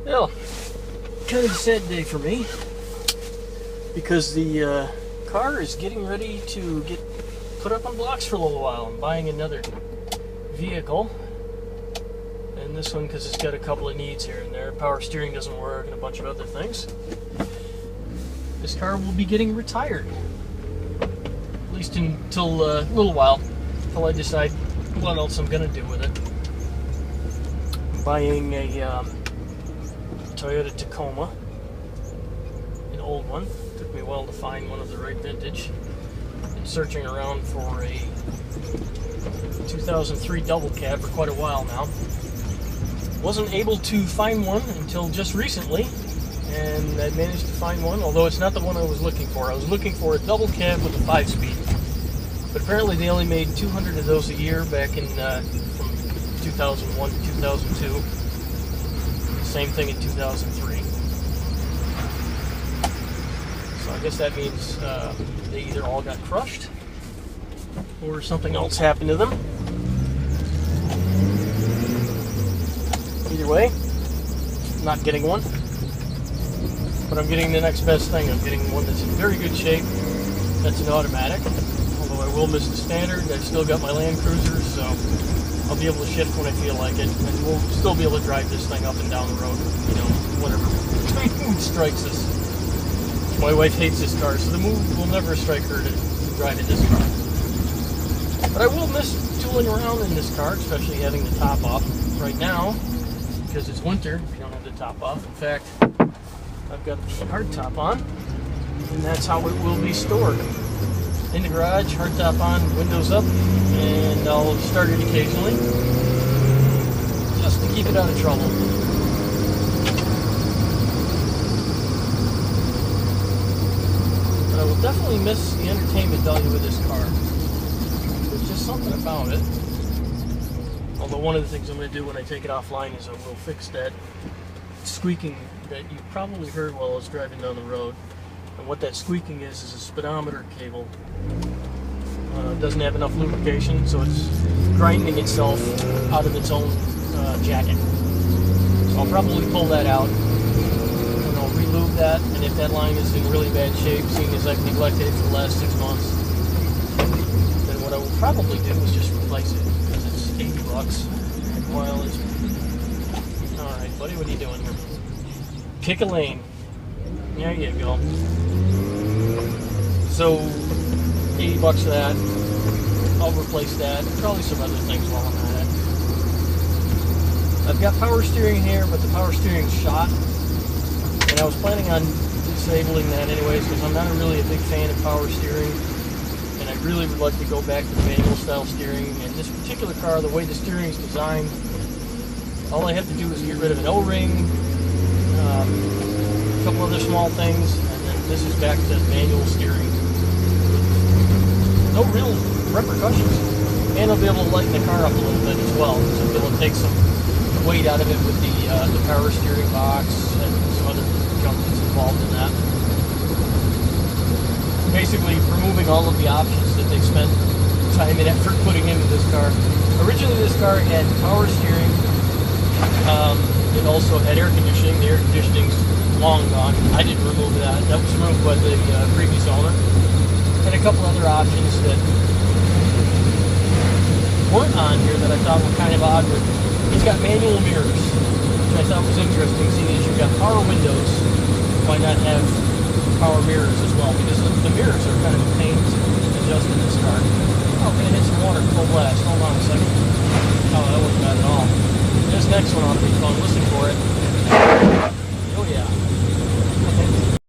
Well, kind of a sad day for me because the car is getting ready to get put up on blocks for a little while. I'm buying another vehicle, and this one because it's got a couple of needs here and there. Power steering doesn't work and a bunch of other things. This car will be getting retired, at least until a little while, until I decide what else I'm going to do with it. I'm buying a Toyota Tacoma, an old one. Took me a while to find one of the right vintage. Been searching around for a 2003 double cab for quite a while now. Wasn't able to find one until just recently, and I managed to find one, although it's not the one I was looking for. I was looking for a double cab with a 5-speed, but apparently they only made 200 of those a year back in from 2001 to 2002. Same thing in 2003. So I guess that means they either all got crushed or something else happened to them. Either way, not getting one. But I'm getting the next best thing. I'm getting one that's in very good shape. That's an automatic. Although I will miss the standard. I've still got my Land Cruiser, so I'll be able to shift when I feel like it, and we'll still be able to drive this thing up and down the road, you know, whatever mood strikes us. My wife hates this car, so the mood will never strike her to drive in this car. But I will miss tooling around in this car, especially having the top off right now, because it's winter, you don't have the top off. In fact, I've got the hard top on, and that's how it will be stored. In the garage, hard top on, windows up, and I'll start it occasionally just to keep it out of trouble. But I will definitely miss the entertainment value of this car. There's just something about it. Although one of the things I'm going to do when I take it offline is I will fix that squeaking that you probably heard while I was driving down the road. And what that squeaking is a speedometer cable. It doesn't have enough lubrication, so it's grinding itself out of its own jacket. So I'll probably pull that out, and I'll re-lube that, and if that line is in really bad shape, seeing as I've neglected it for the last 6 months, then what I will probably do is just replace it, because it's $80. While it's... Alright, buddy, what are you doing here? Pick a lane. There you go. So, $80 for that. I'll replace that. Probably some other things while I'm at it. I've got power steering here, but the power steering's shot. And I was planning on disabling that anyways, because I'm not really a big fan of power steering. And I really would like to go back to the manual style steering. And this particular car, the way the steering is designed, all I have to do is get rid of an O-ring, a couple other small things, and then this is back to manual steering. No real repercussions. And I'll be able to lighten the car up a little bit as well. So I'll be able to take some weight out of it with the power steering box and some other junk that's involved in that. Basically removing all of the options that they've spent time and effort putting into this car. Originally this car had power steering. It also had air conditioning. The air conditioning's long gone. I didn't remove that. That was removed by the previous owner. And a couple other options that weren't on here that I thought were kind of odd. It's got manual mirrors, which I thought was interesting, seeing as you've got power windows. Why not have power mirrors as well? Because the mirrors are kind of a pain to adjust in this car. Oh, man, hit some water full blast. Hold on a second. Oh, that wasn't bad at all. This next one ought to be fun. Listen for it.